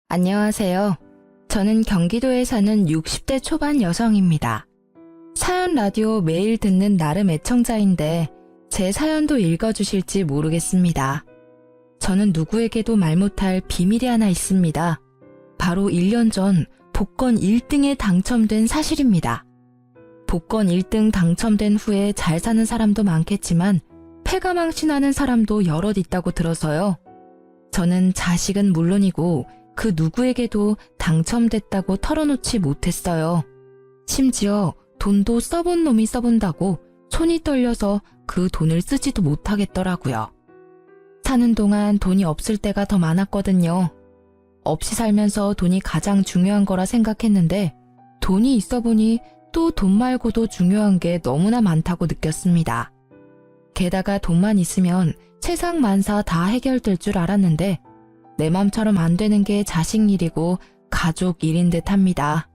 안녕하세요. 저는 경기도에 사는 60대 초반 여성입니다. 사연 라디오 매일 듣는 나름 애청자인데 제 사연도 읽어주실지 모르겠습니다. 저는 누구에게도 말 못할 비밀이 하나 있습니다. 바로 1년 전 복권 1등에 당첨된 사실입니다. 복권 1등 당첨된 후에 잘 사는 사람도 많겠지만 패가망신하는 사람도 여럿 있다고 들어서요. 저는 자식은 물론이고 그 누구에게도 당첨됐다고 털어놓지 못했어요. 심지어 돈도 써본 놈이 써본다고 손이 떨려서 그 돈을 쓰지도 못하겠더라고요. 사는 동안 돈이 없을 때가 더 많았거든요. 없이 살면서 돈이 가장 중요한 거라 생각했는데 돈이 있어 보니 또 돈 말고도 중요한 게 너무나 많다고 느꼈습니다. 게다가 돈만 있으면 세상 만사 다 해결될 줄 알았는데 내 맘처럼 안 되는 게 자식 일이고 가족 일인 듯 합니다.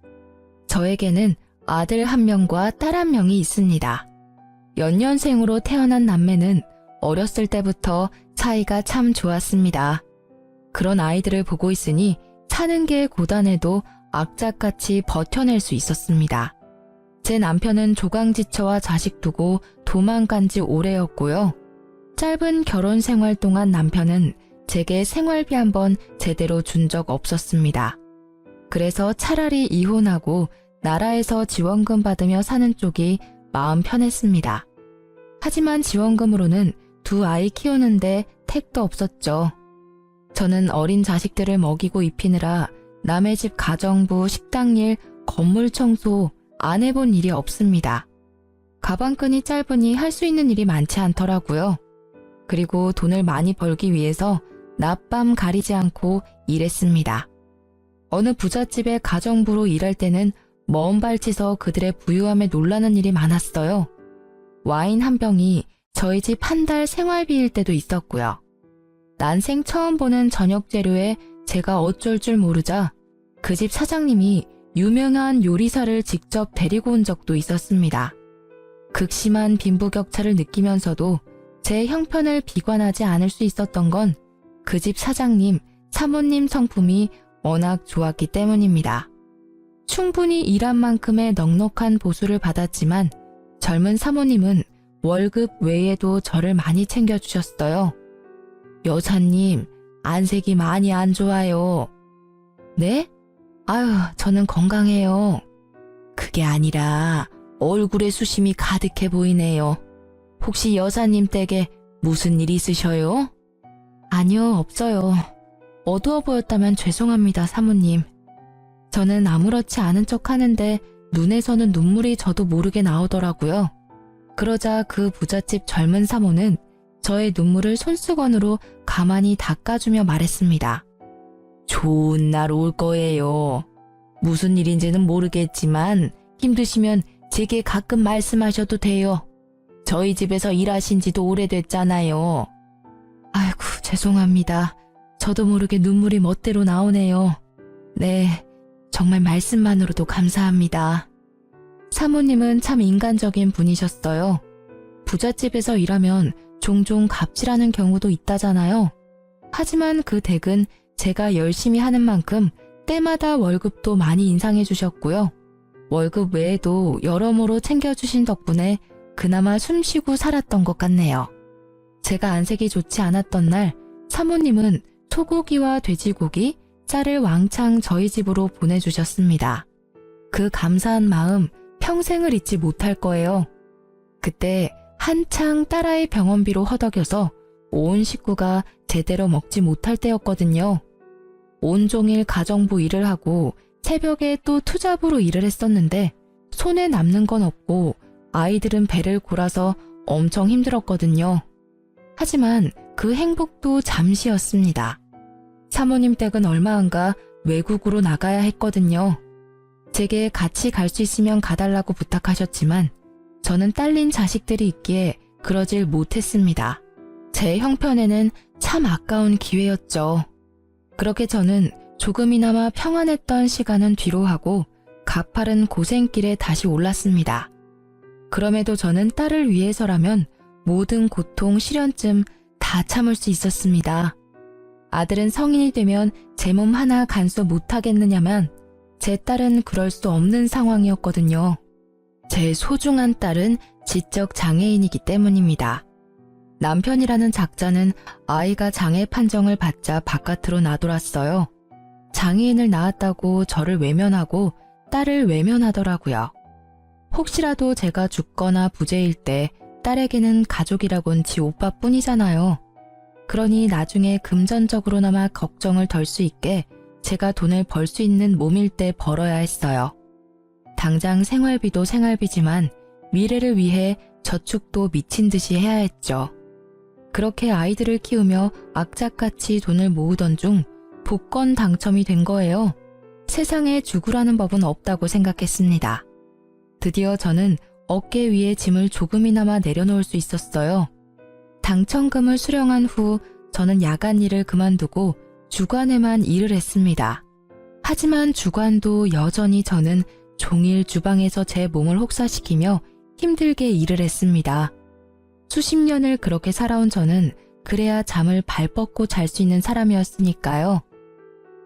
저에게는 아들 1명과 딸 1명이 있습니다. 연년생으로 태어난 남매는 어렸을 때부터 사이가 참 좋았습니다. 그런 아이들을 보고 있으니 사는 게 고단해도 악착같이 버텨낼 수 있었습니다. 제 남편은 조강지처와 자식 두고 도망간 지 오래였고요. 짧은 결혼 생활 동안 남편은 제게 생활비 한번 제대로 준 적 없었습니다. 그래서 차라리 이혼하고 나라에서 지원금 받으며 사는 쪽이 마음 편했습니다. 하지만 지원금으로는 2아이 키우는데 택도 없었죠. 저는 어린 자식들을 먹이고 입히느라 남의 집 가정부, 식당일, 건물 청소 안 해본 일이 없습니다. 가방끈이 짧으니 할 수 있는 일이 많지 않더라고요. 그리고 돈을 많이 벌기 위해서 낮밤 가리지 않고 일했습니다. 어느 부잣집의 가정부로 일할 때는 먼 발치서 그들의 부유함에 놀라는 일이 많았어요. 와인 한 병이 저희 집 한 달 생활비일 때도 있었고요. 난생 처음 보는 저녁 재료에 제가 어쩔 줄 모르자 그 집 사장님이 유명한 요리사를 직접 데리고 온 적도 있었습니다. 극심한 빈부격차를 느끼면서도 제 형편을 비관하지 않을 수 있었던 건 그 집 사장님, 사모님 성품이 워낙 좋았기 때문입니다. 충분히 일한 만큼의 넉넉한 보수를 받았지만 젊은 사모님은 월급 외에도 저를 많이 챙겨주셨어요. 여사님, 안색이 많이 안 좋아요. 네? 아유, 저는 건강해요. 그게 아니라 얼굴에 수심이 가득해 보이네요. 혹시 여사님 댁에 무슨 일 있으셔요? 아니요, 없어요. 어두워 보였다면 죄송합니다, 사모님. 저는 아무렇지 않은 척 하는데 눈에서는 눈물이 저도 모르게 나오더라고요. 그러자 그 부잣집 젊은 사모는 저의 눈물을 손수건으로 가만히 닦아주며 말했습니다. 좋은 날 올 거예요. 무슨 일인지는 모르겠지만 힘드시면 제게 가끔 말씀하셔도 돼요. 저희 집에서 일하신 지도 오래됐잖아요. 아이고, 죄송합니다. 저도 모르게 눈물이 멋대로 나오네요. 네, 정말 말씀만으로도 감사합니다. 사모님은 참 인간적인 분이셨어요. 부잣집에서 일하면 종종 갑질하는 경우도 있다잖아요. 하지만 그 댁은 제가 열심히 하는 만큼 때마다 월급도 많이 인상해 주셨고요. 월급 외에도 여러모로 챙겨주신 덕분에 그나마 숨쉬고 살았던 것 같네요. 제가 안색이 좋지 않았던 날 사모님은 소고기와 돼지고기, 쌀을 왕창 저희 집으로 보내주셨습니다. 그 감사한 마음 평생을 잊지 못할 거예요. 그때 한창 딸아이 병원비로 허덕여서 온 식구가 제대로 먹지 못할 때였거든요. 온종일 가정부 일을 하고 새벽에 또 투잡으로 일을 했었는데 손에 남는 건 없고 아이들은 배를 골아서 엄청 힘들었거든요. 하지만 그 행복도 잠시였습니다. 사모님 댁은 얼마 안가 외국으로 나가야 했거든요. 제게 같이 갈 수 있으면 가달라고 부탁하셨지만 저는 딸린 자식들이 있기에 그러질 못했습니다. 제 형편에는 참 아까운 기회였죠. 그렇게 저는 조금이나마 평안했던 시간은 뒤로 하고 가파른 고생길에 다시 올랐습니다. 그럼에도 저는 딸을 위해서라면 모든 고통, 시련쯤 다 참을 수 있었습니다. 아들은 성인이 되면 제 몸 하나 간수 못하겠느냐면 제 딸은 그럴 수 없는 상황이었거든요. 제 소중한 딸은 지적 장애인이기 때문입니다. 남편이라는 작자는 아이가 장애 판정을 받자 바깥으로 나돌았어요. 장애인을 낳았다고 저를 외면하고 딸을 외면하더라고요. 혹시라도 제가 죽거나 부재일 때 딸에게는 가족이라곤 지 오빠뿐이잖아요. 그러니 나중에 금전적으로나마 걱정을 덜 수 있게 제가 돈을 벌 수 있는 몸일 때 벌어야 했어요. 당장 생활비도 생활비지만 미래를 위해 저축도 미친 듯이 해야 했죠. 그렇게 아이들을 키우며 악착같이 돈을 모으던 중 복권 당첨이 된 거예요. 세상에 죽으라는 법은 없다고 생각했습니다. 드디어 저는 어깨 위에 짐을 조금이나마 내려놓을 수 있었어요. 당첨금을 수령한 후 저는 야간 일을 그만두고 주간에만 일을 했습니다. 하지만 주간도 여전히 저는 종일 주방에서 제 몸을 혹사시키며 힘들게 일을 했습니다. 수십 년을 그렇게 살아온 저는 그래야 잠을 발 뻗고 잘 수 있는 사람이었으니까요.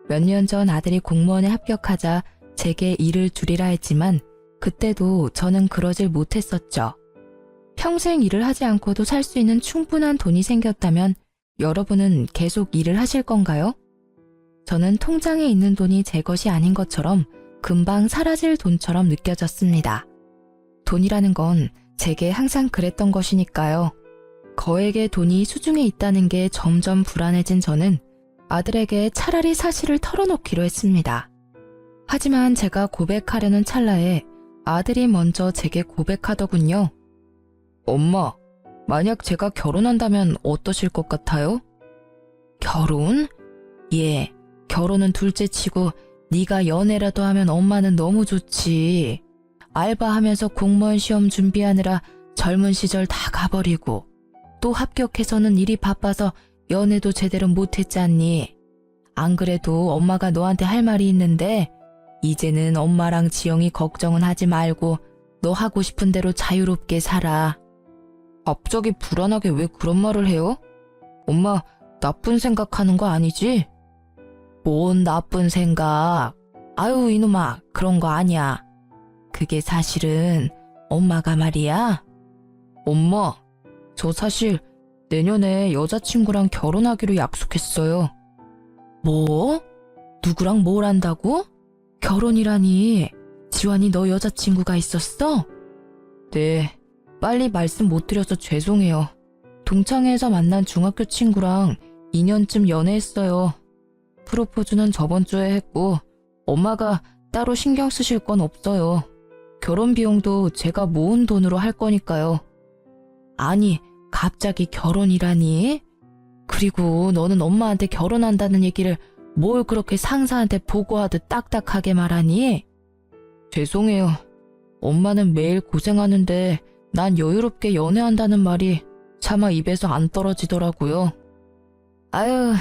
몇 년 전 아들이 공무원에 합격하자 제게 일을 줄이라 했지만 그때도 저는 그러질 못했었죠. 평생 일을 하지 않고도 살 수 있는 충분한 돈이 생겼다면 여러분은 계속 일을 하실 건가요? 저는 통장에 있는 돈이 제 것이 아닌 것처럼 금방 사라질 돈처럼 느껴졌습니다. 돈이라는 건 제게 항상 그랬던 것이니까요. 거액의 돈이 수중에 있다는 게 점점 불안해진 저는 아들에게 차라리 사실을 털어놓기로 했습니다. 하지만 제가 고백하려는 찰나에 아들이 먼저 제게 고백하더군요. 엄마, 만약 제가 결혼한다면 어떠실 것 같아요? 결혼? 예, 결혼은 둘째치고 네가 연애라도 하면 엄마는 너무 좋지. 알바하면서 공무원 시험 준비하느라 젊은 시절 다 가버리고 또 합격해서는 일이 바빠서 연애도 제대로 못했잖니. 안 그래도 엄마가 너한테 할 말이 있는데 이제는 엄마랑 지영이 걱정은 하지 말고 너 하고 싶은 대로 자유롭게 살아. 갑자기 불안하게 왜 그런 말을 해요? 엄마, 나쁜 생각하는 거 아니지? 뭔 나쁜 생각. 아유 이놈아, 그런 거 아니야. 그게 사실은 엄마가 말이야. 엄마, 저 사실 내년에 여자친구랑 결혼하기로 약속했어요. 뭐? 누구랑 뭘 한다고? 결혼이라니. 지환이 너 여자친구가 있었어? 네, 빨리 말씀 못 드려서 죄송해요. 동창회에서 만난 중학교 친구랑 2년쯤 연애했어요. 프로포즈는 저번 주에 했고 엄마가 따로 신경 쓰실 건 없어요. 결혼 비용도 제가 모은 돈으로 할 거니까요. 아니, 갑자기 결혼이라니? 그리고 너는 엄마한테 결혼한다는 얘기를 뭘 그렇게 상사한테 보고하듯 딱딱하게 말하니? 죄송해요. 엄마는 매일 고생하는데 난 여유롭게 연애한다는 말이 차마 입에서 안 떨어지더라고요. 아유,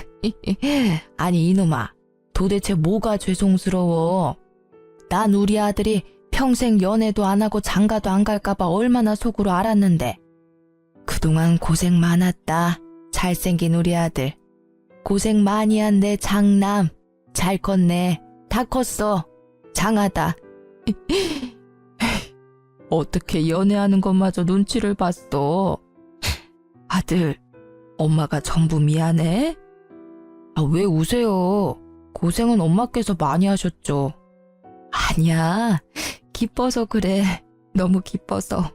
아니 이놈아, 도대체 뭐가 죄송스러워? 난 우리 아들이 평생 연애도 안 하고 장가도 안 갈까봐 얼마나 속으로 알았는데. 그동안 고생 많았다. 잘생긴 우리 아들. 고생 많이 한 내 장남. 잘 컸네. 다 컸어. 장하다. 어떻게 연애하는 것마저 눈치를 봤어. 아들, 엄마가 전부 미안해? 아, 왜 우세요? 고생은 엄마께서 많이 하셨죠. 아니야, 기뻐서 그래. 너무 기뻐서.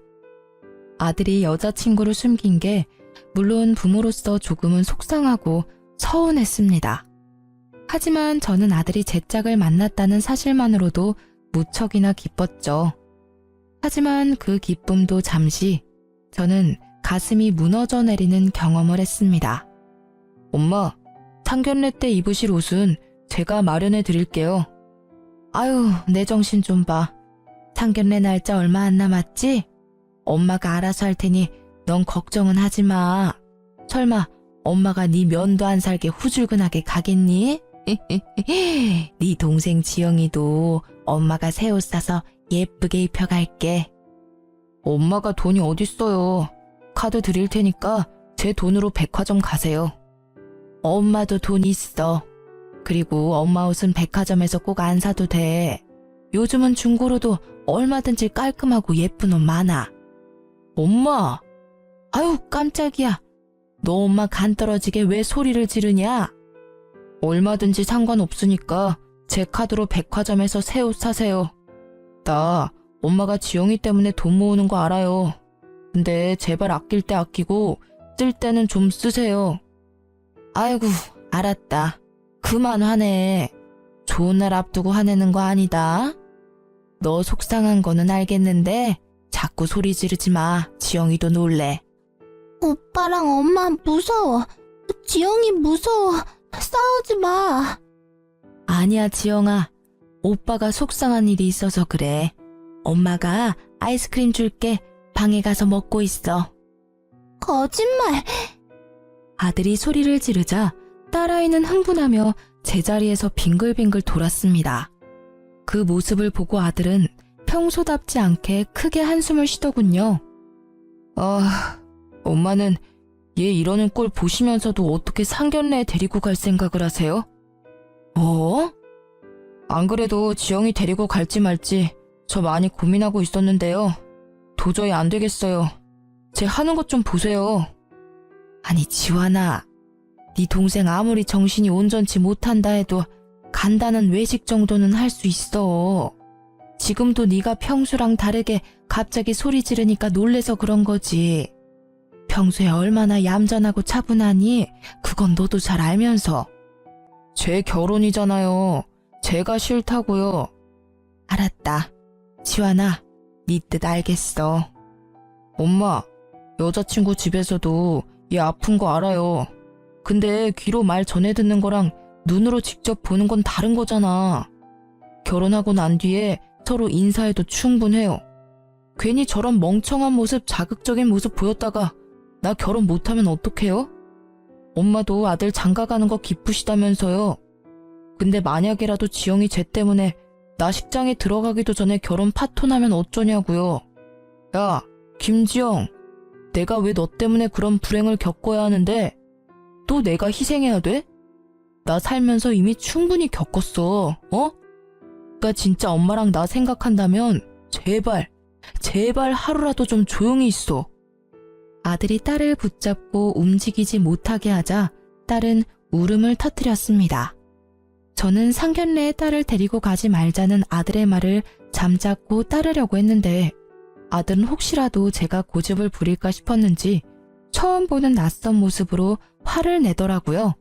아들이 여자친구를 숨긴 게 물론 부모로서 조금은 속상하고 서운했습니다. 하지만 저는 아들이 제 짝을 만났다는 사실만으로도 무척이나 기뻤죠. 하지만 그 기쁨도 잠시 저는 가슴이 무너져 내리는 경험을 했습니다. 엄마, 상견례 때 입으실 옷은 제가 마련해 드릴게요. 아유, 내 정신 좀 봐. 상견례 날짜 얼마 안 남았지? 엄마가 알아서 할 테니 넌 걱정은 하지 마. 설마 엄마가 네 면도 안 살게 후줄근하게 가겠니? 네 동생 지영이도 엄마가 새 옷 사서 예쁘게 입혀갈게. 엄마가 돈이 어딨어요. 카드 드릴 테니까 제 돈으로 백화점 가세요. 엄마도 돈 있어. 그리고 엄마 옷은 백화점에서 꼭 안 사도 돼. 요즘은 중고로도 얼마든지 깔끔하고 예쁜 옷 많아. 엄마! 아유, 깜짝이야. 너 엄마 간 떨어지게 왜 소리를 지르냐? 얼마든지 상관없으니까 제 카드로 백화점에서 새 옷 사세요. 나 엄마가 지영이 때문에 돈 모으는 거 알아요. 근데 제발 아낄 때 아끼고 쓸 때는 좀 쓰세요. 아이고, 알았다. 그만 화내. 좋은 날 앞두고 화내는 거 아니다. 너 속상한 거는 알겠는데 자꾸 소리 지르지 마. 지영이도 놀래. 오빠랑 엄마 무서워. 지영이 무서워. 싸우지 마. 아니야, 지영아. 오빠가 속상한 일이 있어서 그래. 엄마가 아이스크림 줄게. 방에 가서 먹고 있어. 거짓말. 아들이 소리를 지르자 딸아이는 흥분하며 제자리에서 빙글빙글 돌았습니다. 그 모습을 보고 아들은 평소답지 않게 크게 한숨을 쉬더군요. 아, 엄마는 얘 이러는 꼴 보시면서도 어떻게 상견례에 데리고 갈 생각을 하세요? 안 그래도 지영이 데리고 갈지 말지 저 많이 고민하고 있었는데요. 도저히 안 되겠어요. 쟤 하는 것 좀 보세요. 아니, 지환아. 네 동생 아무리 정신이 온전치 못한다 해도 간단한 외식 정도는 할 수 있어. 지금도 네가 평소랑 다르게 갑자기 소리 지르니까 놀래서 그런 거지. 평소에 얼마나 얌전하고 차분하니 그건 너도 잘 알면서. 제 결혼이잖아요. 제가 싫다고요. 알았다. 지환아, 네 뜻 알겠어. 엄마, 여자친구 집에서도 얘 아픈 거 알아요. 근데 귀로 말 전해 듣는 거랑 눈으로 직접 보는 건 다른 거잖아. 결혼하고 난 뒤에 서로 인사해도 충분해요. 괜히 저런 멍청한 모습, 자극적인 모습 보였다가 나 결혼 못하면 어떡해요? 엄마도 아들 장가 가는 거 기쁘시다면서요. 근데 만약에라도 지영이 쟤 때문에 나 식장에 들어가기도 전에 결혼 파토나면 어쩌냐고요. 야, 김지영, 내가 왜 너 때문에 그런 불행을 겪어야 하는데 또 내가 희생해야 돼? 나 살면서 이미 충분히 겪었어, 어? 그러니까 진짜 엄마랑 나 생각한다면 제발 하루라도 좀 조용히 있어. 아들이 딸을 붙잡고 움직이지 못하게 하자 딸은 울음을 터뜨렸습니다. 저는 상견례에 딸을 데리고 가지 말자는 아들의 말을 잠자코 따르려고 했는데 아들은 혹시라도 제가 고집을 부릴까 싶었는지 처음 보는 낯선 모습으로 화를 내더라고요.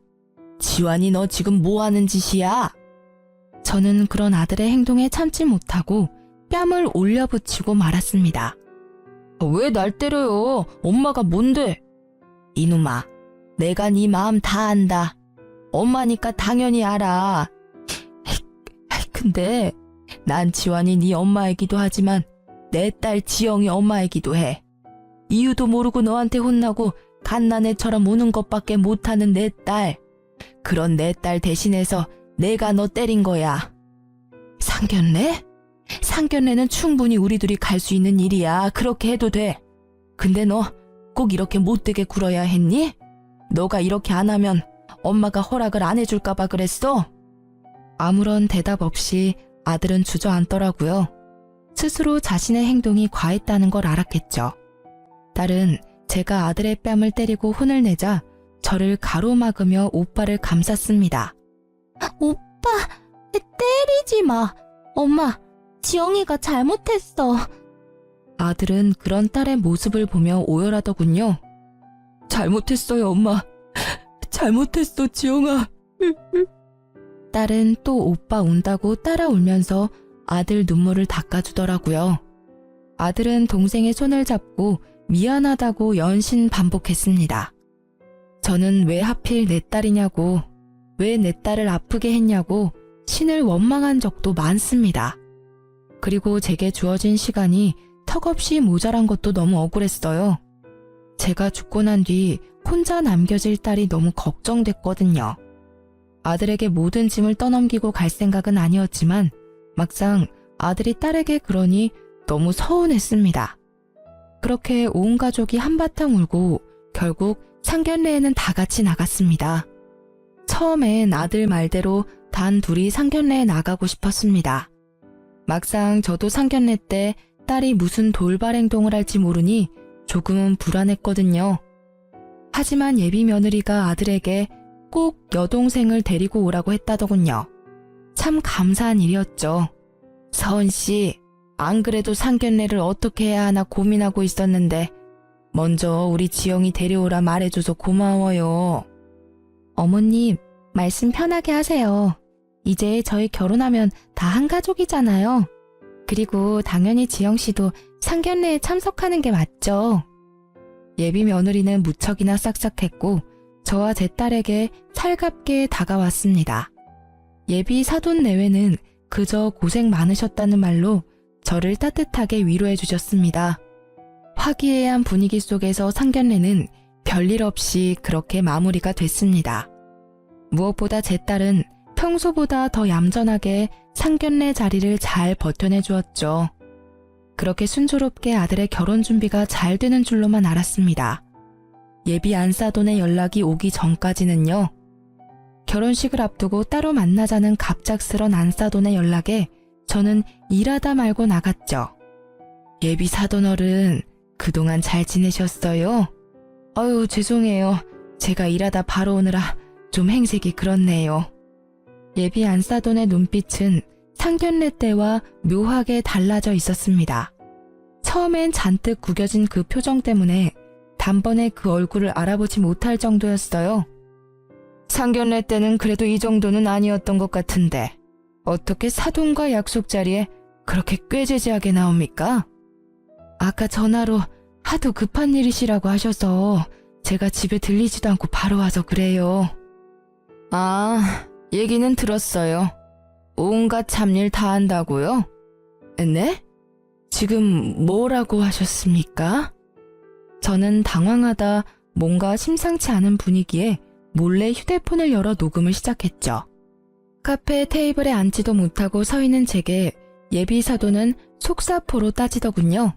지환이 너 지금 뭐 하는 짓이야? 저는 그런 아들의 행동에 참지 못하고 뺨을 올려붙이고 말았습니다. 왜 날 때려요? 엄마가 뭔데? 이놈아, 내가 네 마음 다 안다. 엄마니까 당연히 알아. 근데 난 지환이 네 엄마이기도 하지만 내 딸 지영이 엄마이기도 해. 이유도 모르고 너한테 혼나고 갓난애처럼 우는 것밖에 못하는 내 딸. 그런 내 딸 대신해서 내가 너 때린 거야. 상견례? 상견례는 충분히 우리 둘이 갈 수 있는 일이야. 그렇게 해도 돼. 근데 너 꼭 이렇게 못되게 굴어야 했니? 너가 이렇게 안 하면 엄마가 허락을 안 해줄까 봐 그랬어? 아무런 대답 없이 아들은 주저앉더라고요. 스스로 자신의 행동이 과했다는 걸 알았겠죠. 딸은 제가 아들의 뺨을 때리고 혼을 내자 저를 가로막으며 오빠를 감쌌습니다. 오빠, 때리지 마. 엄마, 지영이가 잘못했어. 아들은 그런 딸의 모습을 보며 오열하더군요. 잘못했어요, 엄마. 잘못했어, 지영아. 딸은 또 오빠 운다고 따라 울면서 아들 눈물을 닦아주더라고요. 아들은 동생의 손을 잡고 미안하다고 연신 반복했습니다. 저는 왜 하필 내 딸이냐고, 왜 내 딸을 아프게 했냐고 신을 원망한 적도 많습니다. 그리고 제게 주어진 시간이 턱없이 모자란 것도 너무 억울했어요. 제가 죽고 난 뒤 혼자 남겨질 딸이 너무 걱정됐거든요. 아들에게 모든 짐을 떠넘기고 갈 생각은 아니었지만 막상 아들이 딸에게 그러니 너무 서운했습니다. 그렇게 온 가족이 한바탕 울고 결국 상견례에는 다 같이 나갔습니다. 처음엔 아들 말대로 단 둘이 상견례에 나가고 싶었습니다. 막상 저도 상견례 때 딸이 무슨 돌발 행동을 할지 모르니 조금은 불안했거든요. 하지만 예비 며느리가 아들에게 꼭 여동생을 데리고 오라고 했다더군요. 참 감사한 일이었죠. 서은 씨, 안 그래도 상견례를 어떻게 해야 하나 고민하고 있었는데 먼저 우리 지영이 데려오라 말해줘서 고마워요. 어머님, 말씀 편하게 하세요. 이제 저희 결혼하면 다 한 가족이잖아요. 그리고 당연히 지영 씨도 상견례에 참석하는 게 맞죠. 예비 며느리는 무척이나 싹싹했고 저와 제 딸에게 살갑게 다가왔습니다. 예비 사돈 내외는 그저 고생 많으셨다는 말로 저를 따뜻하게 위로해 주셨습니다. 화기애애한 분위기 속에서 상견례는 별일 없이 그렇게 마무리가 됐습니다. 무엇보다 제 딸은 평소보다 더 얌전하게 상견례 자리를 잘 버텨내 주었죠. 그렇게 순조롭게 아들의 결혼 준비가 잘 되는 줄로만 알았습니다. 예비 안사돈의 연락이 오기 전까지는요. 결혼식을 앞두고 따로 만나자는 갑작스런 안사돈의 연락에 저는 일하다 말고 나갔죠. 예비 사돈어른, 그동안 잘 지내셨어요? 아유, 죄송해요. 제가 일하다 바로 오느라 좀 행색이 그렇네요. 예비 안사돈의 눈빛은 상견례 때와 묘하게 달라져 있었습니다. 처음엔 잔뜩 구겨진 그 표정 때문에 단번에 그 얼굴을 알아보지 못할 정도였어요. 상견례 때는 그래도 이 정도는 아니었던 것 같은데 어떻게 사돈과 약속 자리에 그렇게 꾀죄죄하게 나옵니까? 아까 전화로 하도 급한 일이시라고 하셔서 제가 집에 들리지도 않고 바로 와서 그래요. 아, 얘기는 들었어요. 온갖 잡일 다 한다고요? 네? 지금 뭐라고 하셨습니까? 저는 당황하다 뭔가 심상치 않은 분위기에 몰래 휴대폰을 열어 녹음을 시작했죠. 카페 테이블에 앉지도 못하고 서 있는 제게 예비 사돈은 속사포로 따지더군요.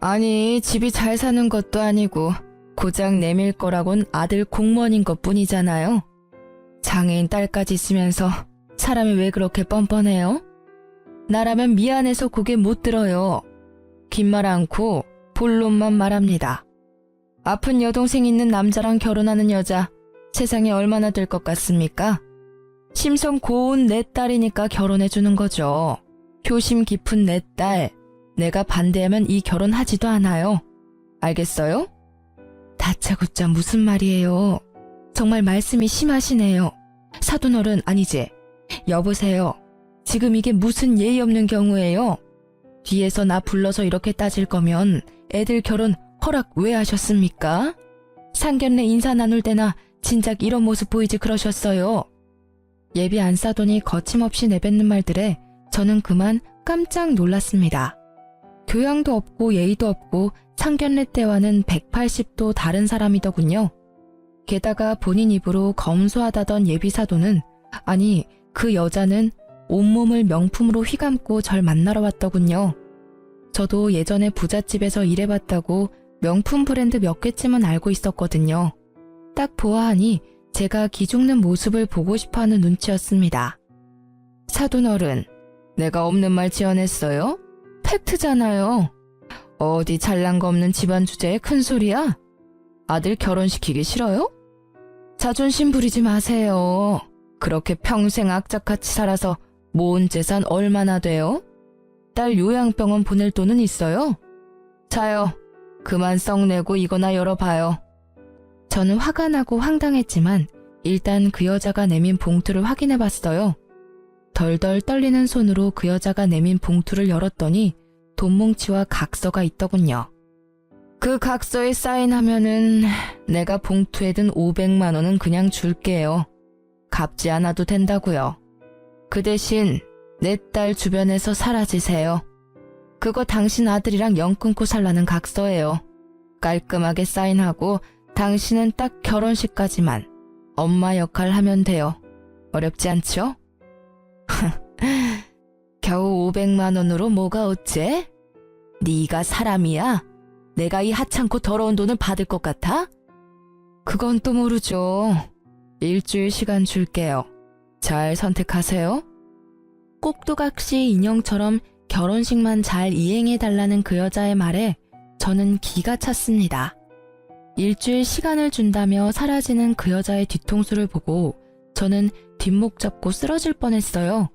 아니, 집이 잘 사는 것도 아니고 고작 내밀 거라곤 아들 공무원인 것뿐이잖아요. 장애인 딸까지 있으면서 사람이 왜 그렇게 뻔뻔해요? 나라면 미안해서 고개 못 들어요. 긴 말 않고 본론만 말합니다. 아픈 여동생 있는 남자랑 결혼하는 여자 세상에 얼마나 될 것 같습니까? 심성 고운 내 딸이니까 결혼해주는 거죠. 효심 깊은 내 딸, 내가 반대하면 이 결혼하지도 않아요. 알겠어요? 다짜고짜 무슨 말이에요. 정말 말씀이 심하시네요. 사돈어른 아니지? 여보세요. 지금 이게 무슨 예의 없는 경우예요? 뒤에서 나 불러서 이렇게 따질 거면 애들 결혼 허락 왜 하셨습니까? 상견례 인사 나눌 때나 진작 이런 모습 보이지 그러셨어요. 예비 안사돈이 거침없이 내뱉는 말들에 저는 그만 깜짝 놀랐습니다. 교양도 없고 예의도 없고 상견례 때와는 180도 다른 사람이더군요. 게다가 본인 입으로 검소하다던 예비 사돈은, 아니 그 여자는 온몸을 명품으로 휘감고 절 만나러 왔더군요. 저도 예전에 부잣집에서 일해봤다고 명품 브랜드 몇 개쯤은 알고 있었거든요. 딱 보아하니 제가 기죽는 모습을 보고 싶어하는 눈치였습니다. 사돈어른, 내가 없는 말 지어냈어요? 팩트잖아요. 어디 잘난 거 없는 집안 주제에 큰 소리야? 아들 결혼시키기 싫어요? 자존심 부리지 마세요. 그렇게 평생 악착같이 살아서 모은 재산 얼마나 돼요? 딸 요양병원 보낼 돈은 있어요? 자요, 그만 썩내고 이거나 열어봐요. 저는 화가 나고 황당했지만 일단 그 여자가 내민 봉투를 확인해봤어요. 덜덜 떨리는 손으로 그 여자가 내민 봉투를 열었더니 돈뭉치와 각서가 있더군요. 그 각서에 사인하면은 내가 봉투에 든 500만 원은 그냥 줄게요. 갚지 않아도 된다고요. 그 대신 내 딸 주변에서 사라지세요. 그거 당신 아들이랑 연 끊고 살라는 각서예요. 깔끔하게 사인하고 당신은 딱 결혼식까지만 엄마 역할 하면 돼요. 어렵지 않죠? 겨우 500만 원으로 뭐가 어째? 네가 사람이야? 내가 이 하찮고 더러운 돈을 받을 것 같아? 그건 또 모르죠. 일주일 시간 줄게요. 잘 선택하세요. 꼭두각시 인형처럼 결혼식만 잘 이행해달라는 그 여자의 말에 저는 기가 찼습니다. 일주일 시간을 준다며 사라지는 그 여자의 뒤통수를 보고 저는 뒷목 잡고 쓰러질 뻔했어요.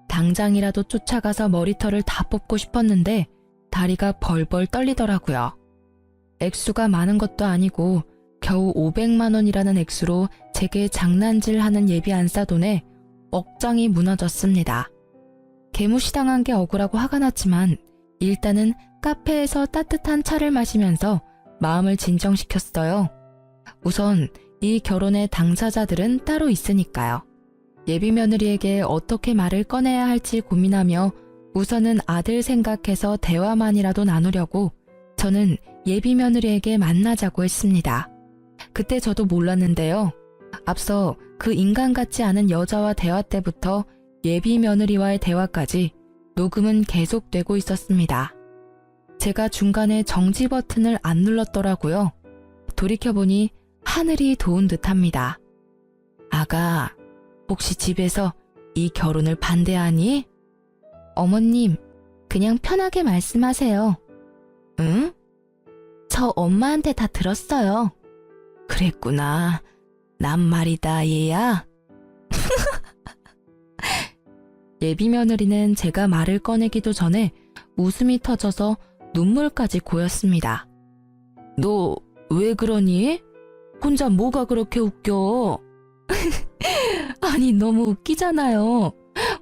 당장이라도 쫓아가서 머리털을 다 뽑고 싶었는데 다리가 벌벌 떨리더라고요. 액수가 많은 것도 아니고 겨우 500만 원이라는 액수로 제게 장난질하는 예비 안사돈에 억장이 무너졌습니다. 개무시당한 게 억울하고 화가 났지만 일단은 카페에서 따뜻한 차를 마시면서 마음을 진정시켰어요. 우선 이 결혼의 당사자들은 따로 있으니까요. 예비 며느리에게 어떻게 말을 꺼내야 할지 고민하며 우선은 아들 생각해서 대화만이라도 나누려고 저는 예비 며느리에게 만나자고 했습니다. 그때 저도 몰랐는데요. 앞서 그 인간 같지 않은 여자와 대화 때부터 예비 며느리와의 대화까지 녹음은 계속되고 있었습니다. 제가 중간에 정지 버튼을 안 눌렀더라고요. 돌이켜보니 하늘이 도운 듯합니다. 아가, 혹시 집에서 이 결혼을 반대하니? 어머님, 그냥 편하게 말씀하세요. 응? 저 엄마한테 다 들었어요. 그랬구나. 난 말이다, 얘야. 예비 며느리는 제가 말을 꺼내기도 전에 웃음이 터져서 눈물까지 고였습니다. 너 왜 그러니? 혼자 뭐가 그렇게 웃겨? 아니, 너무 웃기잖아요.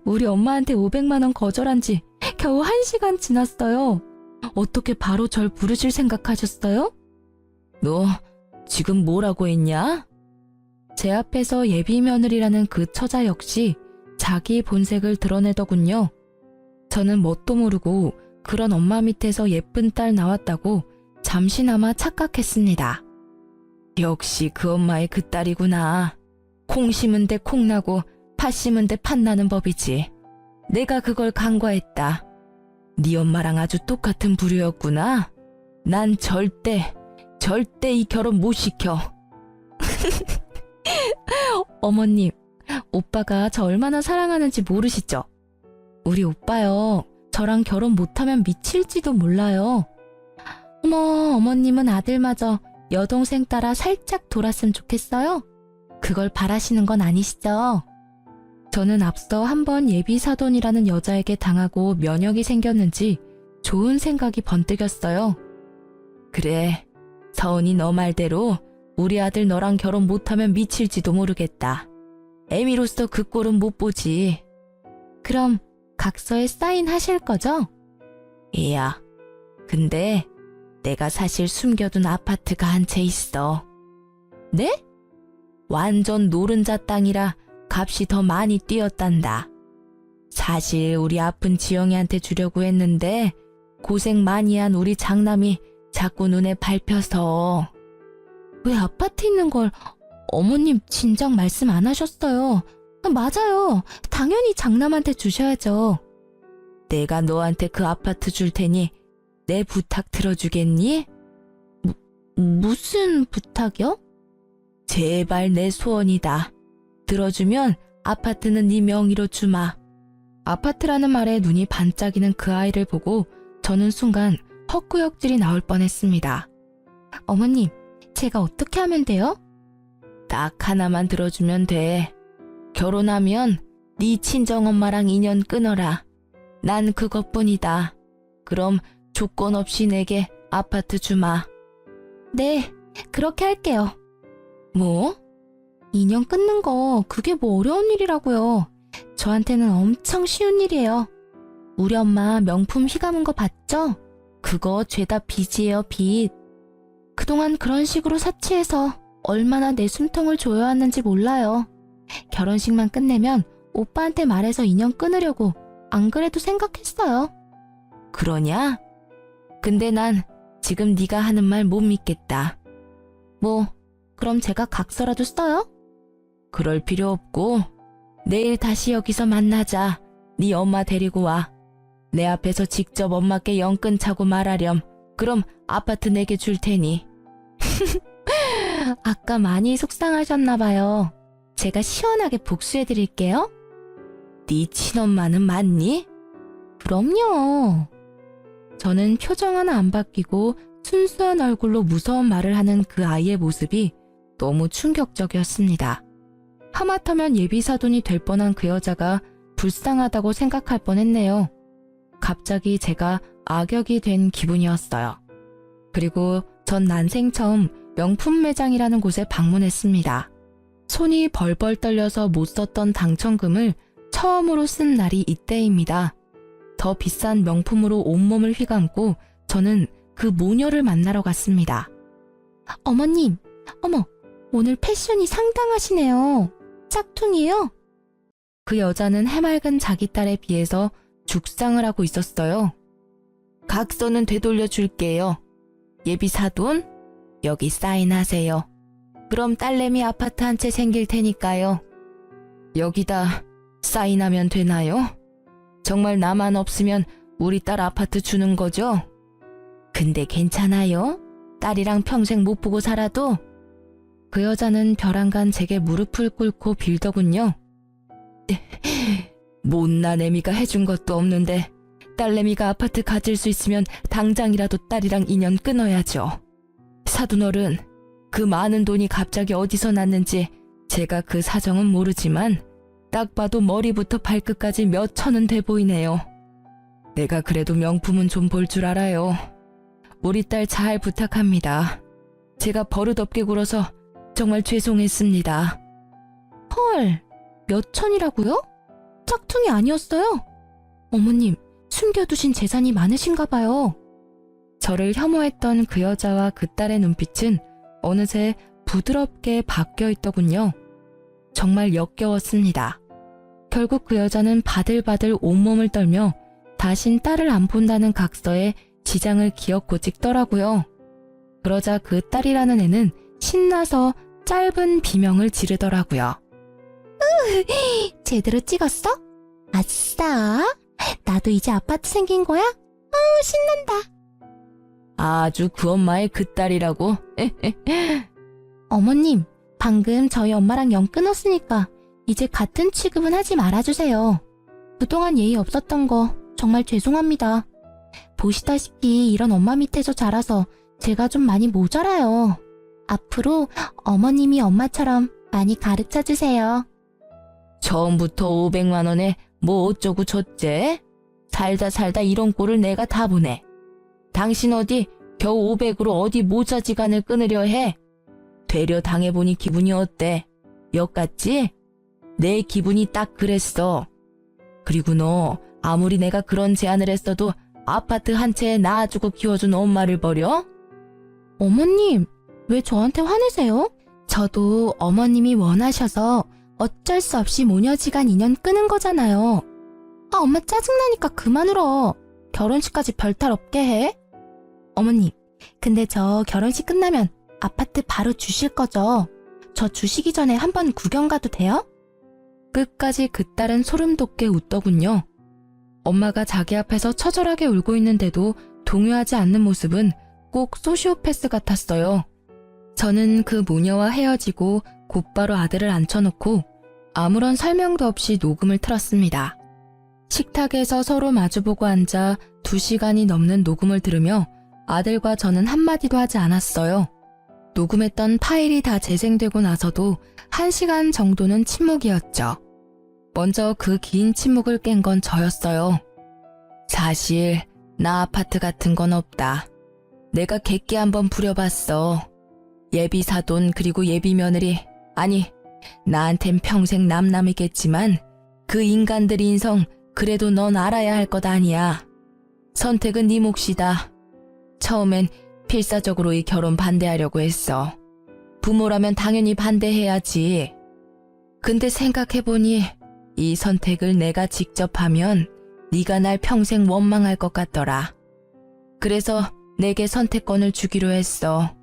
우리 엄마한테 500만 원 거절한 지 겨우 1시간 지났어요. 어떻게 바로 절 부르실 생각하셨어요? 너 지금 뭐라고 했냐? 제 앞에서 예비 며느리라는 그 처자 역시 자기 본색을 드러내더군요. 저는 뭣도 모르고 그런 엄마 밑에서 예쁜 딸 나왔다고 잠시나마 착각했습니다. 역시 그 엄마의 그 딸이구나. 콩 심은 데 콩 나고 팥 심은 데 팥 나는 법이지. 내가 그걸 간과했다. 네 엄마랑 아주 똑같은 부류였구나. 난 절대 이 결혼 못 시켜. 어머님, 오빠가 저 얼마나 사랑하는지 모르시죠? 우리 오빠요, 저랑 결혼 못하면 미칠지도 몰라요. 어머, 어머님은 아들마저 여동생 따라 살짝 돌았으면 좋겠어요? 그걸 바라시는 건 아니시죠? 저는 앞서 한번 예비 사돈이라는 여자에게 당하고 면역이 생겼는지 좋은 생각이 번뜩였어요. 그래, 서은이 너 말대로 우리 아들 너랑 결혼 못하면 미칠지도 모르겠다. 애미로서 그 꼴은 못 보지. 그럼 각서에 사인하실 거죠? 얘야, 근데 내가 사실 숨겨둔 아파트가 한 채 있어. 네? 완전 노른자 땅이라 값이 더 많이 뛰었단다. 사실 우리 아픈 지영이한테 주려고 했는데 고생 많이 한 우리 장남이 자꾸 눈에 밟혀서. 왜 아파트 있는 걸 어머님 진작 말씀 안 하셨어요? 맞아요. 당연히 장남한테 주셔야죠. 내가 너한테 그 아파트 줄 테니 내 부탁 들어주겠니? 무슨 부탁이요? 제발 내 소원이다. 들어주면 아파트는 네 명의로 주마. 아파트라는 말에 눈이 반짝이는 그 아이를 보고 저는 순간 헛구역질이 나올 뻔했습니다. 어머님, 제가 어떻게 하면 돼요? 딱 하나만 들어주면 돼. 결혼하면 네 친정엄마랑 인연 끊어라. 난 그것뿐이다. 그럼 조건 없이 내게 아파트 주마. 네, 그렇게 할게요. 뭐? 인연 끊는 거 그게 뭐 어려운 일이라고요. 저한테는 엄청 쉬운 일이에요. 우리 엄마 명품 휘감은 거 봤죠? 그거 죄다 빚이에요, 빚. 그동안 그런 식으로 사치해서 얼마나 내 숨통을 조여왔는지 몰라요. 결혼식만 끝내면 오빠한테 말해서 인연 끊으려고 안 그래도 생각했어요. 그러냐? 근데 난 지금 네가 하는 말 못 믿겠다. 뭐, 그럼 제가 각서라도 써요? 그럴 필요 없고 내일 다시 여기서 만나자. 네 엄마 데리고 와. 내 앞에서 직접 엄마께 연 끊자고 말하렴. 그럼 아파트 내게 줄 테니. 아까 많이 속상하셨나 봐요. 제가 시원하게 복수해드릴게요. 네 친엄마는 맞니? 그럼요. 저는 표정 하나 안 바뀌고 순수한 얼굴로 무서운 말을 하는 그 아이의 모습이 너무 충격적이었습니다. 하마터면 예비사돈이 될 뻔한 그 여자가 불쌍하다고 생각할 뻔했네요. 갑자기 제가 악역이 된 기분이었어요. 그리고 전 난생 처음 명품 매장이라는 곳에 방문했습니다. 손이 벌벌 떨려서 못 썼던 당첨금을 처음으로 쓴 날이 이때입니다. 더 비싼 명품으로 온몸을 휘감고 저는 그 모녀를 만나러 갔습니다. 어머님, 어머, 오늘 패션이 상당하시네요. 짝퉁이에요? 그 여자는 해맑은 자기 딸에 비해서 죽상을 하고 있었어요. 각서는 되돌려 줄게요. 예비 사돈, 여기 사인하세요. 그럼 딸내미 아파트 한 채 생길 테니까요. 여기다 사인하면 되나요? 정말 나만 없으면 우리 딸 아파트 주는 거죠? 근데 괜찮아요? 딸이랑 평생 못 보고 살아도? 그 여자는 벼랑간 제게 무릎을 꿇고 빌더군요. 못난 애미가 해준 것도 없는데 딸내미가 아파트 가질 수 있으면 당장이라도 딸이랑 인연 끊어야죠. 사돈어른, 그 많은 돈이 갑자기 어디서 났는지 제가 그 사정은 모르지만 딱 봐도 머리부터 발끝까지 몇 천은 돼 보이네요. 내가 그래도 명품은 좀 볼 줄 알아요. 우리 딸 잘 부탁합니다. 제가 버릇없게 굴어서 정말 죄송했습니다. 헐, 몇 천이라고요? 짝퉁이 아니었어요? 어머님, 숨겨두신 재산이 많으신가 봐요. 저를 혐오했던 그 여자와 그 딸의 눈빛은 어느새 부드럽게 바뀌어 있더군요. 정말 역겨웠습니다. 결국 그 여자는 바들바들 온몸을 떨며 다신 딸을 안 본다는 각서에 지장을 기었고 찍더라고요. 그러자 그 딸이라는 애는 신나서 짧은 비명을 지르더라고요. 제대로 찍었어? 아싸! 나도 이제 아파트 생긴 거야? 신난다. 아주 그 엄마의 그 딸이라고? 어머님, 방금 저희 엄마랑 연 끊었으니까 이제 같은 취급은 하지 말아주세요. 그동안 예의 없었던 거 정말 죄송합니다. 보시다시피 이런 엄마 밑에서 자라서 제가 좀 많이 모자라요. 앞으로 어머님이 엄마처럼 많이 가르쳐주세요. 처음부터 500만 원에 뭐 어쩌고 줬제? 살다 이런 꼴을 내가 다 보네. 당신 어디 겨우 500으로 어디 모자지간을 끊으려 해? 되려 당해보니 기분이 어때? 역 같지? 내 기분이 딱 그랬어. 그리고 너 아무리 내가 그런 제안을 했어도 아파트 한 채에 낳아주고 키워준 엄마를 버려? 어머님, 왜 저한테 화내세요? 저도 어머님이 원하셔서 어쩔 수 없이 모녀지간 인연 끊은 거잖아요. 엄마 짜증나니까 그만 울어. 결혼식까지 별탈 없게 해. 어머님, 근데 저 결혼식 끝나면 아파트 바로 주실 거죠? 저 주시기 전에 한번 구경 가도 돼요? 끝까지 그 딸은 소름 돋게 웃더군요. 엄마가 자기 앞에서 처절하게 울고 있는데도 동요하지 않는 모습은 꼭 소시오패스 같았어요. 저는 그 모녀와 헤어지고 곧바로 아들을 앉혀놓고 아무런 설명도 없이 녹음을 틀었습니다. 식탁에서 서로 마주보고 앉아 2시간이 넘는 녹음을 들으며 아들과 저는 한마디도 하지 않았어요. 녹음했던 파일이 다 재생되고 나서도 1시간 정도는 침묵이었죠. 먼저 그 긴 침묵을 깬 건 저였어요. 사실 나 아파트 같은 건 없다. 내가 객기 한번 부려봤어. 예비 사돈 그리고 예비 며느리, 아니 나한텐 평생 남남이겠지만 그 인간들 인성 그래도 넌 알아야 할 것 아니야. 선택은 네 몫이다. 처음엔 필사적으로 이 결혼 반대하려고 했어. 부모라면 당연히 반대해야지. 근데 생각해보니 이 선택을 내가 직접 하면 네가 날 평생 원망할 것 같더라. 그래서 내게 선택권을 주기로 했어.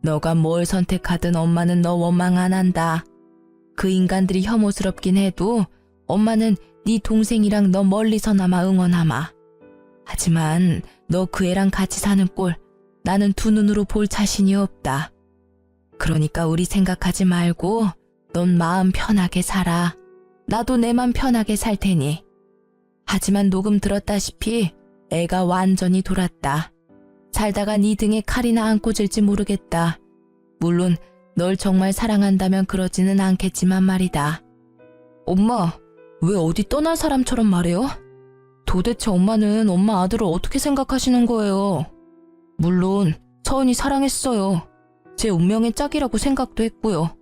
너가 뭘 선택하든 엄마는 너 원망 안 한다. 그 인간들이 혐오스럽긴 해도 엄마는 네 동생이랑 너 멀리서나마 응원하마. 하지만 너 그 애랑 같이 사는 꼴 나는 두 눈으로 볼 자신이 없다. 그러니까 우리 생각하지 말고 넌 마음 편하게 살아. 나도 내 맘 편하게 살 테니. 하지만 녹음 들었다시피 애가 완전히 돌았다. 살다가 네 등에 칼이나 안 꽂을지 모르겠다. 물론 널 정말 사랑한다면 그러지는 않겠지만 말이다. 엄마, 왜 어디 떠날 사람처럼 말해요? 도대체 엄마는 엄마 아들을 어떻게 생각하시는 거예요? 물론 서은이 사랑했어요. 제 운명의 짝이라고 생각도 했고요.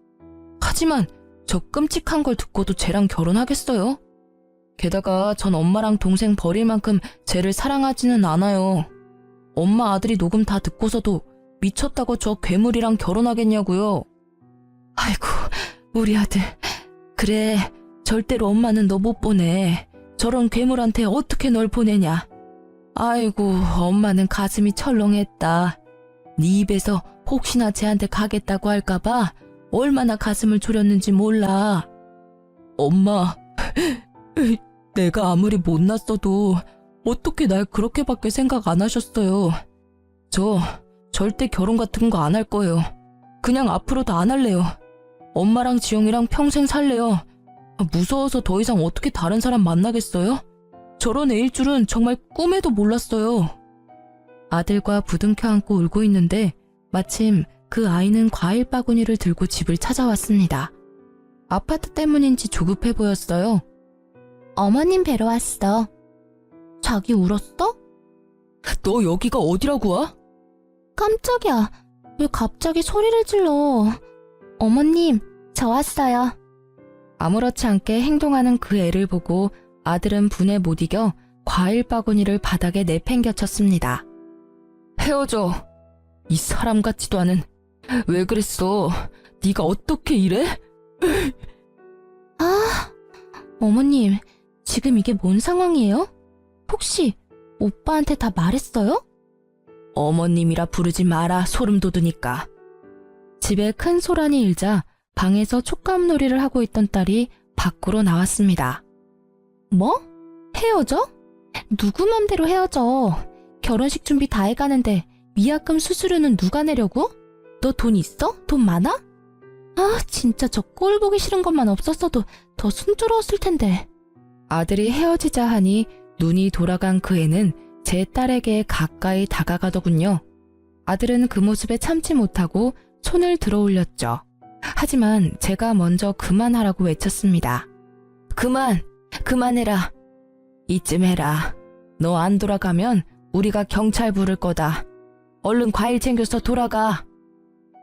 하지만 저 끔찍한 걸 듣고도 쟤랑 결혼하겠어요? 게다가 전 엄마랑 동생 버릴 만큼 쟤를 사랑하지는 않아요. 엄마 아들이 녹음 다 듣고서도 미쳤다고 저 괴물이랑 결혼하겠냐고요. 아이고, 우리 아들. 그래, 절대로 엄마는 너 못 보내. 저런 괴물한테 어떻게 널 보내냐. 아이고, 엄마는 가슴이 철렁했다. 네 입에서 혹시나 쟤한테 가겠다고 할까봐 얼마나 가슴을 졸였는지 몰라. 엄마, 내가 아무리 못났어도 어떻게 날 그렇게밖에 생각 안 하셨어요. 저 절대 결혼 같은 거 안 할 거예요. 그냥 앞으로도 안 할래요. 엄마랑 지영이랑 평생 살래요. 무서워서 더 이상 어떻게 다른 사람 만나겠어요? 저런 애일 줄은 정말 꿈에도 몰랐어요. 아들과 부둥켜 안고 울고 있는데 마침 그 아이는 과일 바구니를 들고 집을 찾아왔습니다. 아파트 때문인지 조급해 보였어요. 어머님 뵈러 왔어. 자기 울었어? 너 여기가 어디라고 와? 깜짝이야. 왜 갑자기 소리를 질러. 어머님, 저 왔어요. 아무렇지 않게 행동하는 그 애를 보고 아들은 분에 못 이겨 과일 바구니를 바닥에 내팽겨쳤습니다. 헤어져. 이 사람 같지도 않은. 왜 그랬어? 네가 어떻게 이래? 어머님, 지금 이게 뭔 상황이에요? 혹시 오빠한테 다 말했어요? 어머님이라 부르지 마라, 소름 돋으니까. 집에 큰 소란이 일자 방에서 촉감놀이를 하고 있던 딸이 밖으로 나왔습니다. 뭐? 헤어져? 누구 맘대로 헤어져? 결혼식 준비 다 해가는데 위약금 수수료는 누가 내려고? 너 돈 있어? 돈 많아? 아, 진짜 저 꼴 보기 싫은 것만 없었어도 더 순조로웠을 텐데. 아들이 헤어지자 하니 눈이 돌아간 그 애는 제 딸에게 가까이 다가가더군요. 아들은 그 모습에 참지 못하고 손을 들어 올렸죠. 하지만 제가 먼저 그만하라고 외쳤습니다. 그만해라. 이쯤 해라. 너 안 돌아가면 우리가 경찰 부를 거다. 얼른 과일 챙겨서 돌아가.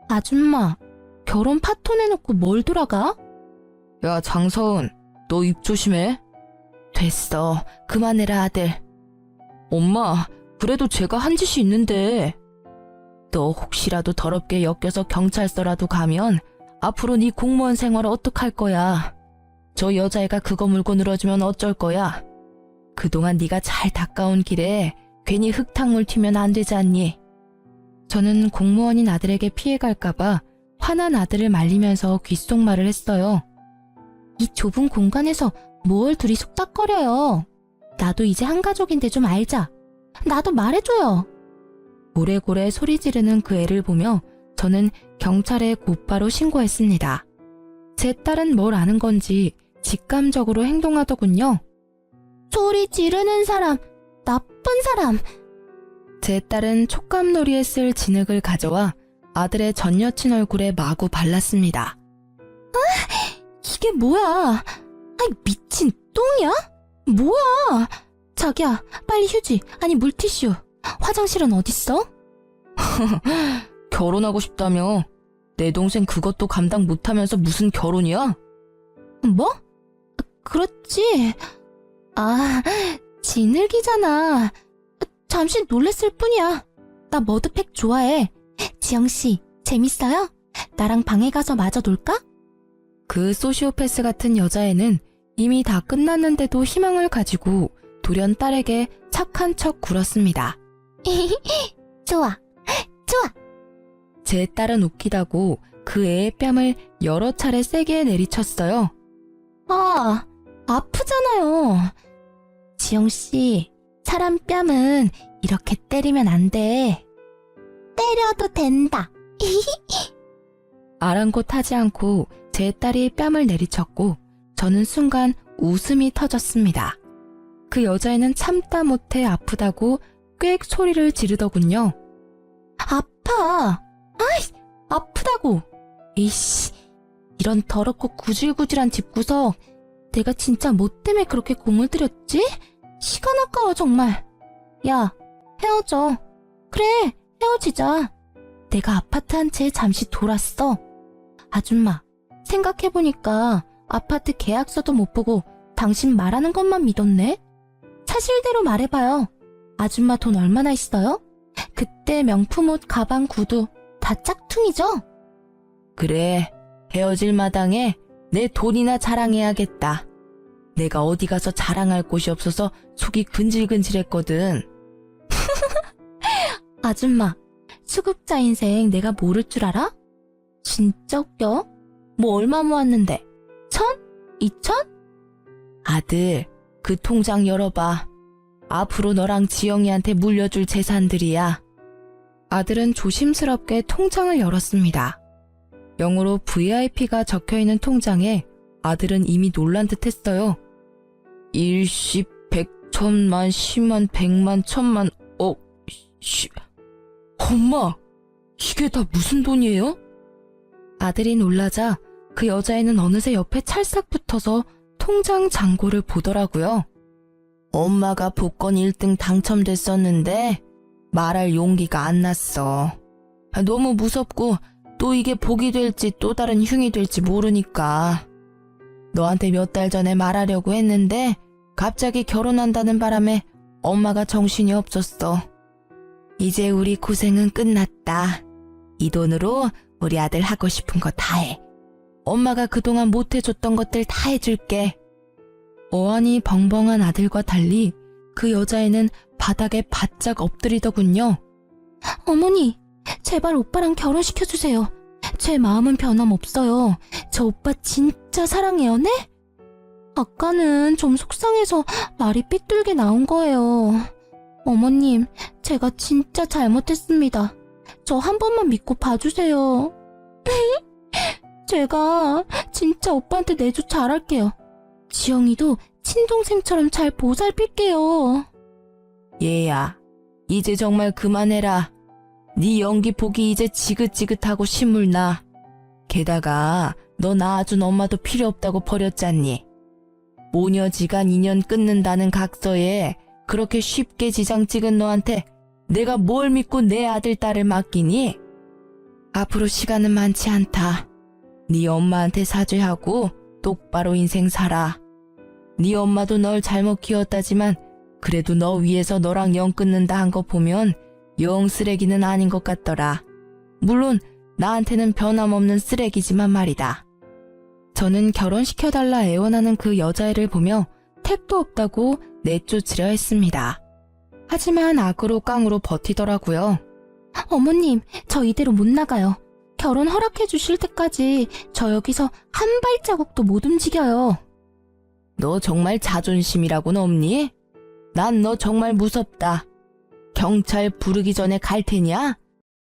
아줌마, 결혼 파토 내놓고 뭘 돌아가? 야, 장서은, 너 입 조심해. 됐어. 그만해라, 아들. 엄마, 그래도 제가 한 짓이 있는데. 너 혹시라도 더럽게 엮여서 경찰서라도 가면 앞으로 네 공무원 생활 어떡할 거야. 저 여자애가 그거 물고 늘어지면 어쩔 거야. 그동안 네가 잘 닦아온 길에 괜히 흙탕물 튀면 안 되지 않니? 저는 공무원인 아들에게 피해갈까봐 화난 아들을 말리면서 귓속말을 했어요. 이 좁은 공간에서 뭘 둘이 속닥거려요. 나도 이제 한 가족인데 좀 알자. 나도 말해줘요. 고래고래 소리 지르는 그 애를 보며 저는 경찰에 곧바로 신고했습니다. 제 딸은 뭘 아는 건지 직감적으로 행동하더군요. 소리 지르는 사람, 나쁜 사람. 제 딸은 촉감놀이에 쓸 진흙을 가져와 아들의 전 여친 얼굴에 마구 발랐습니다. 이게 뭐야? 아이, 미친 똥이야? 뭐야? 자기야, 빨리 휴지, 아니 물티슈. 화장실은 어딨어? 결혼하고 싶다며. 내 동생 그것도 감당 못하면서 무슨 결혼이야? 뭐? 그렇지. 아, 진흙이잖아. 잠시 놀랬을 뿐이야. 나 머드팩 좋아해. 지영씨, 재밌어요? 나랑 방에 가서 마저 놀까? 그 소시오패스 같은 여자애는 이미 다 끝났는데도 희망을 가지고 돌연 딸에게 착한 척 굴었습니다. 좋아, 좋아. 제 딸은 웃기다고 그 애의 뺨을 여러 차례 세게 내리쳤어요. 아, 아프잖아요. 지영씨, 사람 뺨은 이렇게 때리면 안 돼. 때려도 된다. 아랑곳하지 않고 제 딸이 뺨을 내리쳤고 저는 순간 웃음이 터졌습니다. 그 여자애는 참다 못해 아프다고 꽥 소리를 지르더군요. 아파! 아이, 아프다고! 이씨, 이런 더럽고 구질구질한 집구석. 내가 진짜 뭐 때문에 그렇게 공을 들였지? 시간 아까워 정말. 야, 헤어져. 그래, 헤어지자. 내가 아파트 한 채 잠시 돌았어. 아줌마, 생각해보니까 아파트 계약서도 못 보고 당신 말하는 것만 믿었네? 사실대로 말해봐요. 아줌마 돈 얼마나 있어요? 그때 명품 옷, 가방, 구두 다 짝퉁이죠? 그래, 헤어질 마당에 내 돈이나 자랑해야겠다. 내가 어디 가서 자랑할 곳이 없어서 속이 근질근질했거든. 아줌마, 수급자 인생 내가 모를 줄 알아? 진짜 웃겨? 뭐 얼마 모았는데? 1,000? 2,000? 아들, 그 통장 열어봐. 앞으로 너랑 지영이한테 물려줄 재산들이야. 아들은 조심스럽게 통장을 열었습니다. 영어로 VIP가 적혀있는 통장에 아들은 이미 놀란 듯 했어요. 1, 10, 100, 1000만, 10만, 100만, 1000만, 엄마, 이게 다 무슨 돈이에요? 아들이 놀라자 그 여자애는 어느새 옆에 찰싹 붙어서 통장 잔고를 보더라고요. 엄마가 복권 1등 당첨됐었는데 말할 용기가 안 났어. 너무 무섭고 또 이게 복이 될지 또 다른 흉이 될지 모르니까. 너한테 몇 달 전에 말하려고 했는데 갑자기 결혼한다는 바람에 엄마가 정신이 없었어. 이제 우리 고생은 끝났다. 이 돈으로 우리 아들 하고 싶은 거 다 해. 엄마가 그동안 못해줬던 것들 다 해줄게. 어안이 벙벙한 아들과 달리 그 여자애는 바닥에 바짝 엎드리더군요. 어머니, 제발 오빠랑 결혼시켜주세요. 제 마음은 변함없어요. 저 오빠 진짜 사랑해요, 네? 아까는 좀 속상해서 말이 삐뚤게 나온 거예요. 어머님, 제가 진짜 잘못했습니다. 저 한 번만 믿고 봐주세요. 제가 진짜 오빠한테 내조 잘할게요. 지영이도 친동생처럼 잘 보살필게요. 얘야, 이제 정말 그만해라. 네 연기 보기 이제 지긋지긋하고 신물나. 게다가 너 낳아준 엄마도 필요 없다고 버렸잖니. 모녀지간 인연 끊는다는 각서에 그렇게 쉽게 지장 찍은 너한테 내가 뭘 믿고 내 아들 딸을 맡기니? 앞으로 시간은 많지 않다. 네 엄마한테 사죄하고 똑바로 인생 살아. 네 엄마도 널 잘못 키웠다지만 그래도 너 위해서 너랑 연 끊는다 한 거 보면 영 쓰레기는 아닌 것 같더라. 물론 나한테는 변함없는 쓰레기지만 말이다. 저는 결혼시켜달라 애원하는 그 여자애를 보며 택도 없다고 내쫓으려 했습니다. 하지만 악으로 깡으로 버티더라고요. 어머님, 저 이대로 못 나가요. 결혼 허락해 주실 때까지 저 여기서 한 발자국도 못 움직여요. 너 정말 자존심이라고는 없니? 난 너 정말 무섭다. 경찰 부르기 전에 갈 테냐?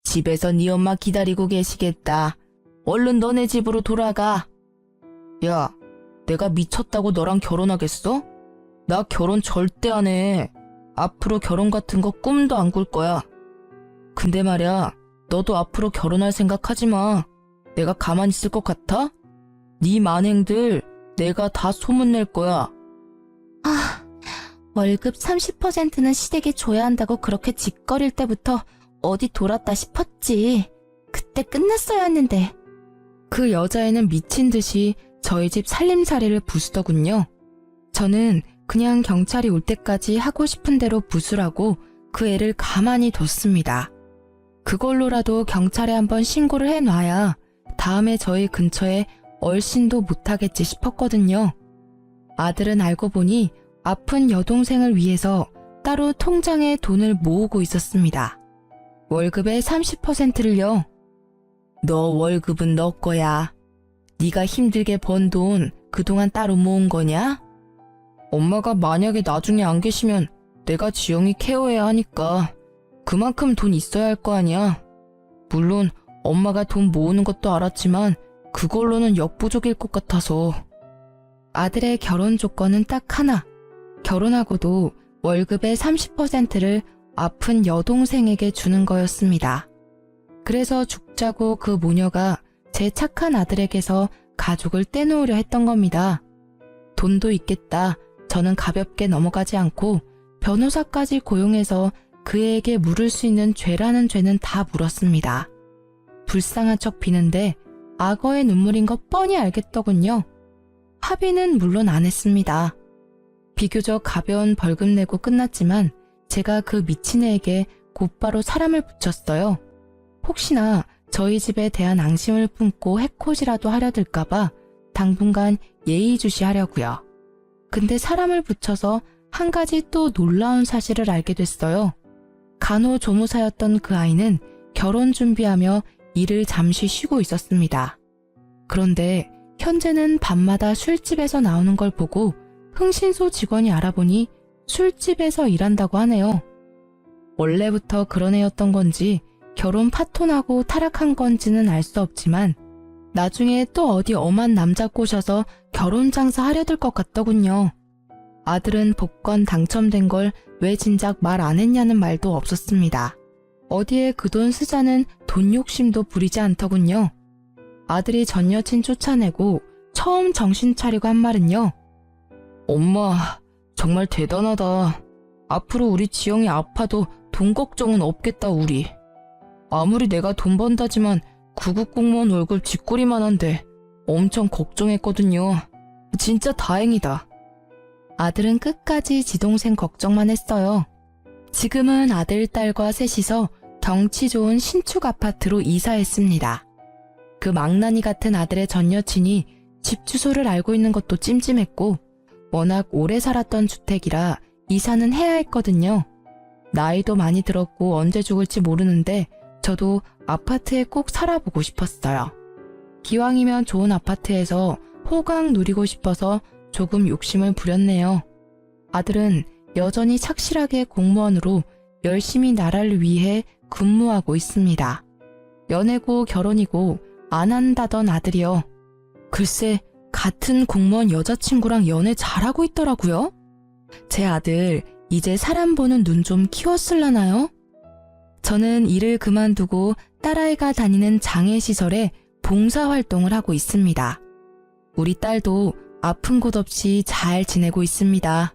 집에서 네 엄마 기다리고 계시겠다. 얼른 너네 집으로 돌아가. 야, 내가 미쳤다고 너랑 결혼하겠어? 나 결혼 절대 안 해. 앞으로 결혼 같은 거 꿈도 안 꿀 거야. 근데 말야, 너도 앞으로 결혼할 생각하지 마. 내가 가만히 있을 것 같아? 네 만행들 내가 다 소문낼 거야. 아, 월급 30%는 시댁에 줘야 한다고 그렇게 짓거릴 때부터 어디 돌았다 싶었지. 그때 끝났어야 했는데. 그 여자애는 미친 듯이 저희 집 살림살이를 부수더군요. 저는 그냥 경찰이 올 때까지 하고 싶은 대로 부수라고 그 애를 가만히 뒀습니다. 그걸로라도 경찰에 한번 신고를 해놔야 다음에 저희 근처에 얼씬도 못하겠지 싶었거든요. 아들은 알고 보니 아픈 여동생을 위해서 따로 통장에 돈을 모으고 있었습니다. 월급의 30%를요. 너 월급은 너 거야. 네가 힘들게 번 돈 그동안 따로 모은 거냐? 엄마가 만약에 나중에 안 계시면 내가 지영이 케어해야 하니까 그만큼 돈 있어야 할 거 아니야. 물론 엄마가 돈 모으는 것도 알았지만 그걸로는 역부족일 것 같아서. 아들의 결혼 조건은 딱 하나. 결혼하고도 월급의 30%를 아픈 여동생에게 주는 거였습니다. 그래서 죽자고 그 모녀가 제 착한 아들에게서 가족을 떼놓으려 했던 겁니다. 돈도 있겠다. 저는 가볍게 넘어가지 않고 변호사까지 고용해서 그에게 물을 수 있는 죄라는 죄는 다 물었습니다. 불쌍한 척 비는데 악어의 눈물인 거 뻔히 알겠더군요. 합의는 물론 안 했습니다. 비교적 가벼운 벌금 내고 끝났지만 제가 그 미친 애에게 곧바로 사람을 붙였어요. 혹시나 저희 집에 대한 앙심을 품고 해코지라도 하려 들까봐 당분간 예의주시하려고요. 근데 사람을 붙여서 한 가지 또 놀라운 사실을 알게 됐어요. 간호조무사였던 그 아이는 결혼 준비하며 일을 잠시 쉬고 있었습니다. 그런데 현재는 밤마다 술집에서 나오는 걸 보고 흥신소 직원이 알아보니 술집에서 일한다고 하네요. 원래부터 그런 애였던 건지 결혼 파토나고 타락한 건지는 알 수 없지만 나중에 또 어디 엄한 남자 꼬셔서 결혼 장사 하려들 것 같더군요. 아들은 복권 당첨된 걸 왜 진작 말 안 했냐는 말도 없었습니다. 어디에 그 돈 쓰자는 돈 욕심도 부리지 않더군요. 아들이 전 여친 쫓아내고 처음 정신 차리고 한 말은요. 엄마, 정말 대단하다. 앞으로 우리 지영이 아파도 돈 걱정은 없겠다 우리. 아무리 내가 돈 번다지만 구급공무원 월급 쥐꼬리만 한데 엄청 걱정했거든요. 진짜 다행이다. 아들은 끝까지 지동생 걱정만 했어요. 지금은 아들, 딸과 셋이서 경치 좋은 신축 아파트로 이사했습니다. 그 망나니 같은 아들의 전 여친이 집 주소를 알고 있는 것도 찜찜했고 워낙 오래 살았던 주택이라 이사는 해야 했거든요. 나이도 많이 들었고 언제 죽을지 모르는데 저도 아파트에 꼭 살아보고 싶었어요. 기왕이면 좋은 아파트에서 호강 누리고 싶어서 조금 욕심을 부렸네요. 아들은 여전히 착실하게 공무원으로 열심히 나라를 위해 근무하고 있습니다. 연애고 결혼이고 안 한다던 아들이요. 글쎄 같은 공무원 여자친구랑 연애 잘하고 있더라고요. 제 아들 이제 사람 보는 눈 좀 키웠을라나요? 저는 일을 그만두고 딸아이가 다니는 장애시설에 봉사활동을 하고 있습니다. 우리 딸도 아픈 곳 없이 잘 지내고 있습니다.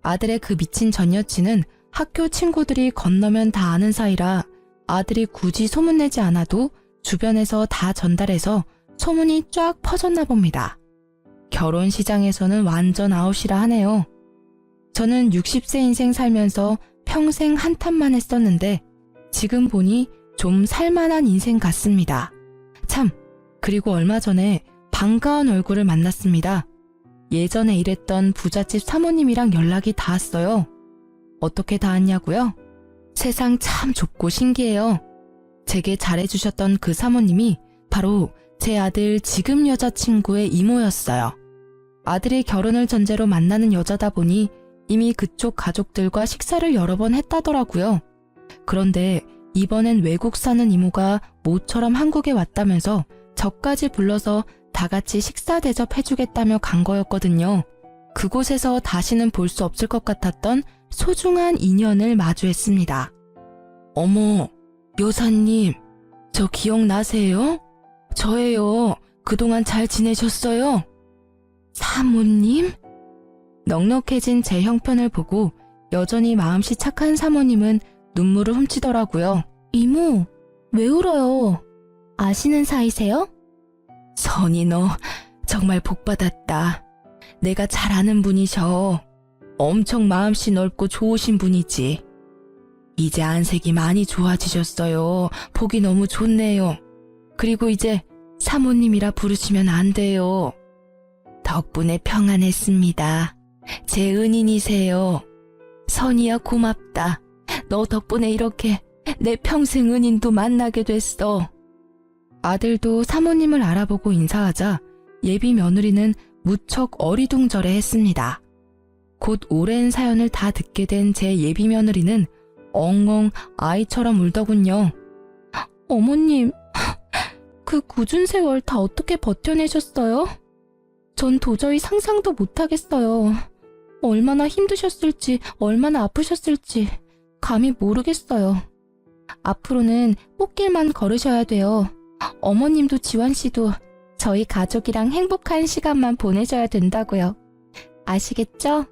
아들의 그 미친 전 여친은 학교 친구들이 건너면 다 아는 사이라 아들이 굳이 소문내지 않아도 주변에서 다 전달해서 소문이 쫙 퍼졌나 봅니다. 결혼 시장에서는 완전 아웃이라 하네요. 저는 60세 인생 살면서 평생 한탄만 했었는데 지금 보니 좀 살만한 인생 같습니다. 참, 그리고 얼마 전에 반가운 얼굴을 만났습니다. 예전에 일했던 부잣집 사모님이랑 연락이 닿았어요. 어떻게 닿았냐고요? 세상 참 좁고 신기해요. 제게 잘해주셨던 그 사모님이 바로 제 아들 지금 여자친구의 이모였어요. 아들이 결혼을 전제로 만나는 여자다 보니 이미 그쪽 가족들과 식사를 여러 번 했다더라고요. 그런데 이번엔 외국 사는 이모가 모처럼 한국에 왔다면서 저까지 불러서 다 같이 식사 대접해주겠다며 간 거였거든요. 그곳에서 다시는 볼 수 없을 것 같았던 소중한 인연을 마주했습니다. 어머, 여사님, 저 기억나세요? 저예요. 그동안 잘 지내셨어요? 사모님? 넉넉해진 제 형편을 보고 여전히 마음씨 착한 사모님은 눈물을 훔치더라고요. 이모, 왜 울어요? 아시는 사이세요? 선이 너 정말 복받았다. 내가 잘 아는 분이셔. 엄청 마음씨 넓고 좋으신 분이지. 이제 안색이 많이 좋아지셨어요. 보기 너무 좋네요. 그리고 이제 사모님이라 부르시면 안 돼요. 덕분에 평안했습니다. 제 은인이세요. 선이야 고맙다. 너 덕분에 이렇게 내 평생 은인도 만나게 됐어. 아들도 사모님을 알아보고 인사하자 예비 며느리는 무척 어리둥절해 했습니다. 곧 오랜 사연을 다 듣게 된 제 예비 며느리는 엉엉 아이처럼 울더군요. 어머님, 그 굳은 세월 다 어떻게 버텨내셨어요? 전 도저히 상상도 못하겠어요. 얼마나 힘드셨을지, 얼마나 아프셨을지 감히 모르겠어요. 앞으로는 꽃길만 걸으셔야 돼요. 어머님도 지환씨도 저희 가족이랑 행복한 시간만 보내셔야 된다고요. 아시겠죠?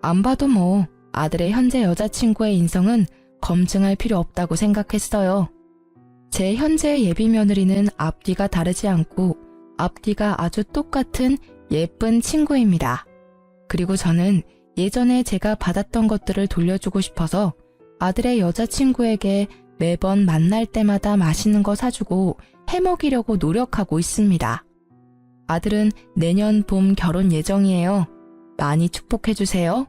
안 봐도 뭐 아들의 현재 여자친구의 인성은 검증할 필요 없다고 생각했어요. 제 현재 예비 며느리는 앞뒤가 다르지 않고 앞뒤가 아주 똑같은 예쁜 친구입니다. 그리고 저는 예전에 제가 받았던 것들을 돌려주고 싶어서 아들의 여자친구에게 매번 만날 때마다 맛있는 거 사주고 해먹이려고 노력하고 있습니다. 아들은 내년 봄 결혼 예정이에요. 많이 축복해주세요.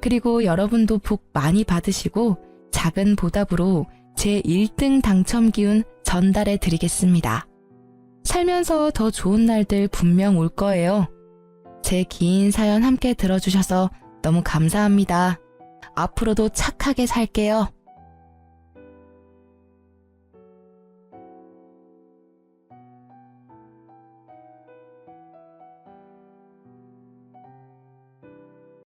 그리고 여러분도 복 많이 받으시고 작은 보답으로 제 1등 당첨 기운 전달해 드리겠습니다. 살면서 더 좋은 날들 분명 올 거예요. 제 긴 사연 함께 들어주셔서 너무 감사합니다. 앞으로도 착하게 살게요.